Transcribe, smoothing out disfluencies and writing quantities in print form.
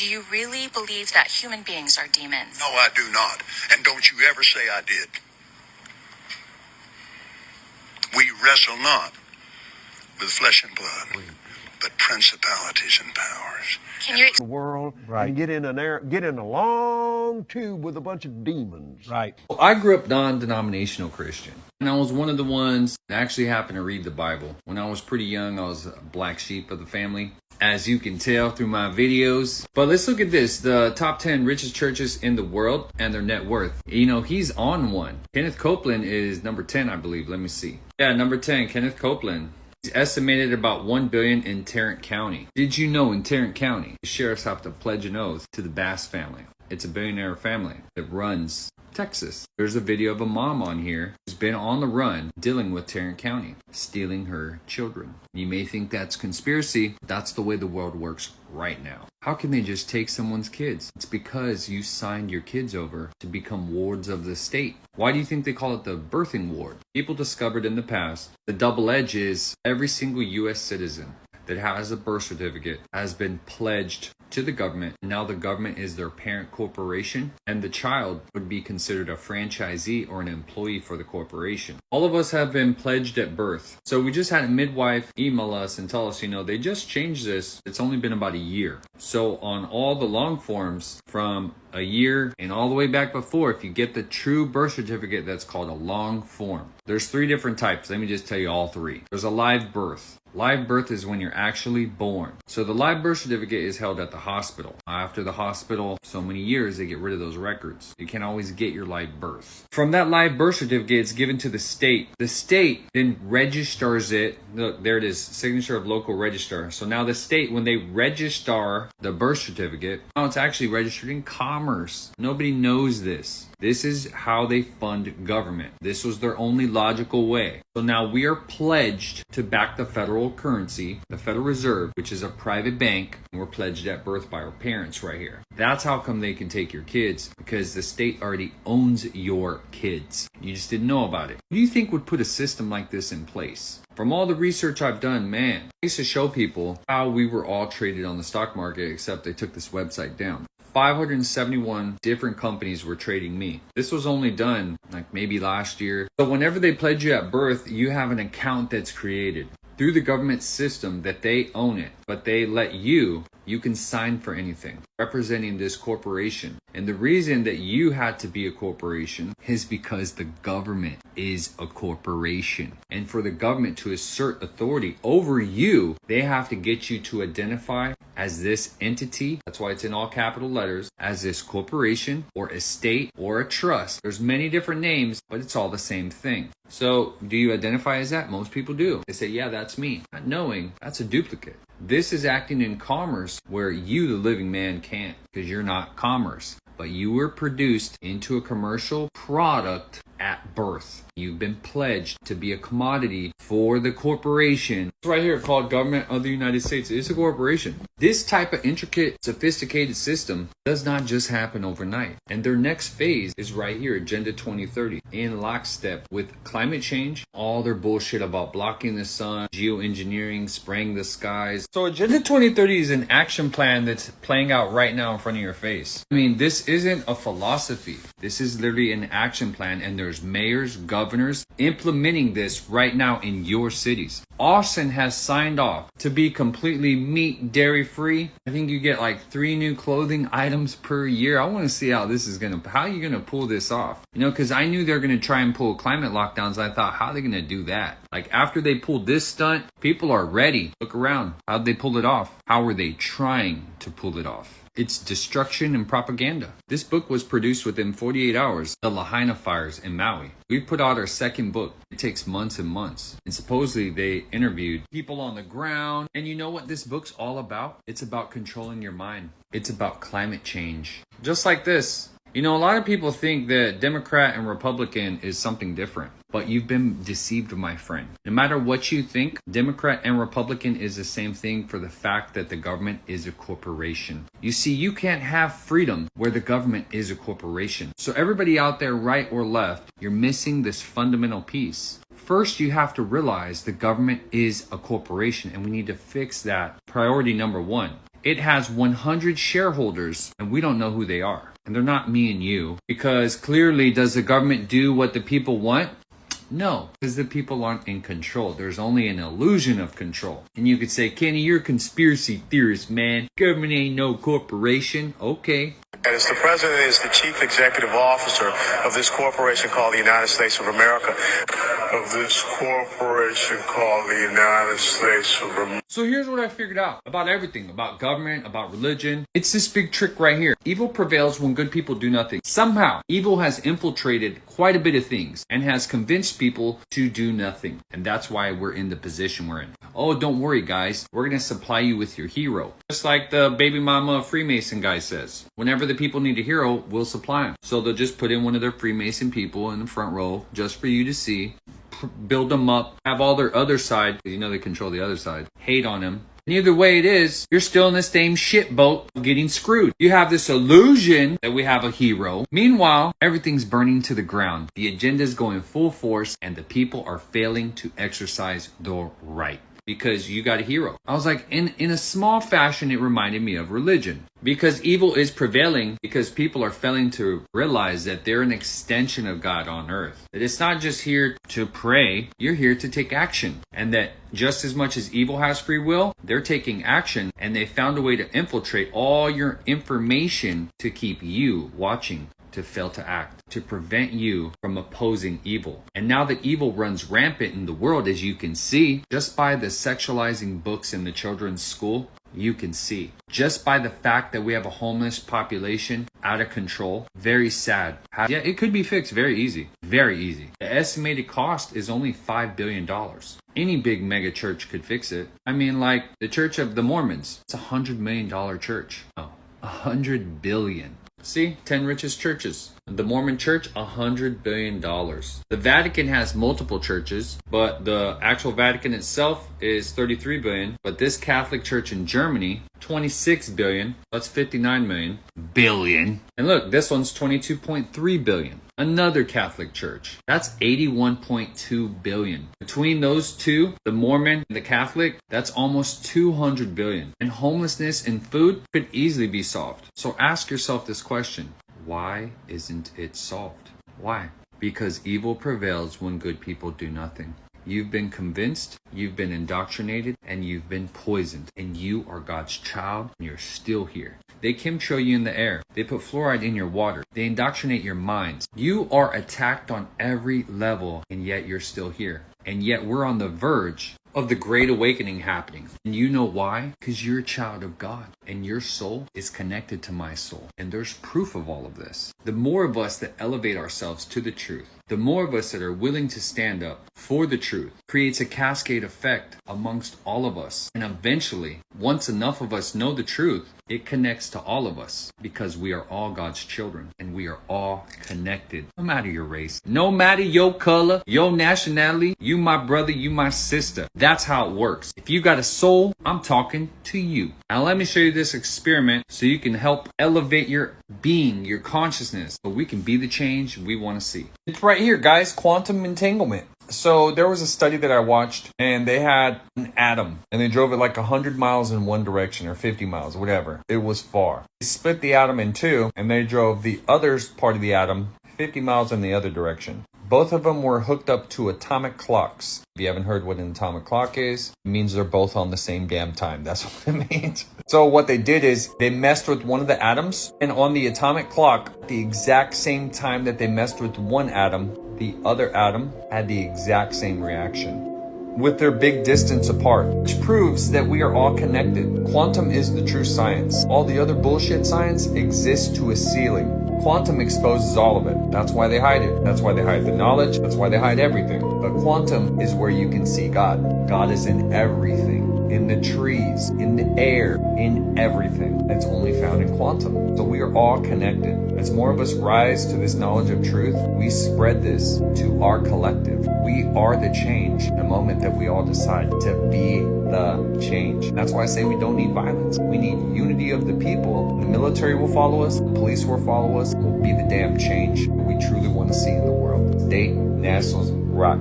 Do you really believe that human beings are demons? No, I do not. And don't you ever say I did. We wrestle not with flesh and blood, but principalities and powers. Can you The world and get in a long tube with a bunch of demons. Right. I grew up non-denominational Christian. And I was one of the ones that actually happened to read the Bible. When I was pretty young, I was a black sheep of the family, as you can tell through my videos. But let's look at this, the top 10 richest churches in the world and their net worth. You know, he's on one. Kenneth Copeland is number 10, I believe. Let me see. Yeah, number 10, Kenneth Copeland. He's estimated about $1 billion in Tarrant County. Did you know in Tarrant County, the sheriffs have to pledge an oath to the Bass family? It's a billionaire family that runs Texas. There's a video of a mom on here who's been on the run dealing with Tarrant County, stealing her children. You may think that's conspiracy, but that's the way the world works right now. How can they just take someone's kids? It's because you signed your kids over to become wards of the state. Why do you think they call it the birthing ward? People discovered in the past the double edge is every single U.S. citizen that has a birth certificate has been pledged to the government. Now the government is their parent corporation, and the child would be considered a franchisee or an employee for the corporation. All of us have been pledged at birth. So we just had a midwife email us and tell us, you know, they just changed this. It's only been about a year. So on all the long forms from a year and all the way back before, if you get the true birth certificate, that's called a long form. There's 3 different types. Let me just tell you all 3. There's a live birth. Live birth is when you're actually born. So the live birth certificate is held at the hospital. After the hospital, so many years, they get rid of those records. You can't always get your live birth. From that live birth certificate, it's given to the state. The state then registers it. Look, there it is, signature of local registrar. So now the state, when they register the birth certificate, now it's actually registered in commerce. Nobody knows this. This is how they fund government. This was their only logical way. So now we are pledged to back the federal currency, the Federal Reserve, which is a private bank, and we're pledged at birth by our parents right here. That's how come they can take your kids, because the state already owns your kids. You just didn't know about it. Who do you think would put a system like this in place? From all the research I've done, man, I used to show people how we were all traded on the stock market, except they took this website down. 571 different companies were trading me. This was only done like maybe last year. So whenever they pledge you at birth, you have an account that's created through the government system that they own it, but they let you can sign for anything representing this corporation. And the reason that you had to be a corporation is because the government is a corporation. And for the government to assert authority over you, they have to get you to identify as this entity. That's why it's in all capital letters, as this corporation or estate or a trust. There's many different names, but it's all the same thing. So do you identify as that? Most people do. They say, yeah, that's me. Not knowing that's a duplicate. This is acting in commerce where you, the living man, can't, because you're not commerce. But you were produced into a commercial product at birth. You've been pledged to be a commodity for the corporation. It's right here called Government of the United States. It's a corporation. This type of intricate, sophisticated system does not just happen overnight. And their next phase is right here, Agenda 2030, in lockstep with climate change, all their bullshit about blocking the sun, geoengineering, spraying the skies. So Agenda 2030 is an action plan that's playing out right now in front of your face. I mean, this isn't a philosophy. This is literally an action plan, and there's mayors, governors implementing this right now in your cities. Austin has signed off to be completely meat, dairy free. I think you get like 3 new clothing items per year. I want to see how this is how you going to pull this off? You know, because I knew they're going to try and pull climate lockdowns. I thought, how are they going to do that? Like after they pulled this stunt, people are ready. Look around. How'd they pull it off? How were they trying to pull it off? It's destruction and propaganda. This book was produced within 48 hours. The Lahaina fires in Maui. We put out our 2nd book. It takes months and months. And supposedly they interviewed people on the ground. And you know what this book's all about? It's about controlling your mind. It's about climate change. Just like this. You know, a lot of people think that Democrat and Republican is something different. But you've been deceived, my friend. No matter what you think, Democrat and Republican is the same thing for the fact that the government is a corporation. You see, you can't have freedom where the government is a corporation. So everybody out there, right or left, you're missing this fundamental piece. First, you have to realize the government is a corporation, and we need to fix that. Priority number 1. It has 100 shareholders, and we don't know who they are. And they're not me and you. Because clearly, does the government do what the people want? No, because the people aren't in control. There's only an illusion of control. And you could say, Kenny, you're a conspiracy theorist, man. Government ain't no corporation. Okay. As the president is the chief executive officer of this corporation called the United States of America. So here's what I figured out about everything, about government, about religion. It's this big trick right here. Evil prevails when good people do nothing. Somehow, evil has infiltrated quite a bit of things and has convinced people to do nothing. And that's why we're in the position we're in. Oh, don't worry, guys. We're going to supply you with your hero. Just like the baby mama Freemason guy says. Whenever the people need a hero, we'll supply them. So they'll just put in one of their Freemason people in the front row just for you to see. Build them up, have all their other side, because you know they control the other side, hate on them. And either way it is, you're still in the same shit boat of getting screwed. You have this illusion that we have a hero. Meanwhile, everything's burning to the ground. The agenda's going full force, and the people are failing to exercise the right. Because you got a hero. I was like, in a small fashion, it reminded me of religion. Because evil is prevailing because people are failing to realize that they're an extension of God on earth. That it's not just here to pray, you're here to take action. And that just as much as evil has free will, they're taking action and they found a way to infiltrate all your information to keep you watching, to fail to act, to prevent you from opposing evil. And now that evil runs rampant in the world, as you can see, just by the sexualizing books in the children's school, you can see. Just by the fact that we have a homeless population out of control, very sad. Yeah, it could be fixed very easy. Very easy. The estimated cost is only $5 billion. Any big mega church could fix it. I mean, like the Church of the Mormons, it's a $100 million church. Oh, $100 billion. See, 10 richest churches. The Mormon Church, $100 billion. The Vatican has multiple churches, but the actual Vatican itself is $33 billion. But this Catholic Church in Germany, $26 billion. That's $59 billion. And look, this one's $22.3 billion. Another Catholic church. That's $81.2 billion. Between those two, the Mormon and the Catholic, that's almost $200 billion. And homelessness and food could easily be solved. So ask yourself this question. Why isn't it solved? Why? Because evil prevails when good people do nothing. You've been convinced, you've been indoctrinated, and you've been poisoned. And you are God's child, and you're still here. They chemtrail you in the air. They put fluoride in your water. They indoctrinate your minds. You are attacked on every level, and yet you're still here. And yet we're on the verge of the great awakening happening. And you know why? Because you're a child of God. And your soul is connected to my soul. And there's proof of all of this. The more of us that elevate ourselves to the truth, the more of us that are willing to stand up for the truth, creates a cascade effect amongst all of us. And eventually, once enough of us know the truth, it connects to all of us because we are all God's children and we are all connected. No matter your race, no matter your color, your nationality, you my brother, you my sister. That's how it works. If you got a soul, I'm talking to you. Now let me show you this experiment so you can help elevate your being, your consciousness, so we can be the change we want to see. It's right here, guys, quantum entanglement. So there was a study that I watched and they had an atom and they drove it like 100 miles in one direction or 50 miles, whatever. It was far. They split the atom in two and they drove the other part of the atom 50 miles in the other direction. Both of them were hooked up to atomic clocks. If you haven't heard what an atomic clock is, it means they're both on the same damn time. That's what it means. So what they did is they messed with one of the atoms, and on the atomic clock, the exact same time that they messed with one atom, the other atom had the exact same reaction with their big distance apart, which proves that we are all connected. Quantum is the true science. All the other bullshit science exists to a ceiling. Quantum exposes all of it. That's why they hide it. That's why they hide the knowledge. That's why they hide everything. But quantum is where you can see God. God is in everything. In the trees, in the air, in everything. That's only found in quantum. So we are all connected. As more of us rise to this knowledge of truth, we spread this to our collective. We are the change the moment that we all decide to be the change. That's why I say we don't need violence. We need unity of the people. The military will follow us. The police will follow us. We'll be the damn change we truly want to see in the world. State, nationals, rock.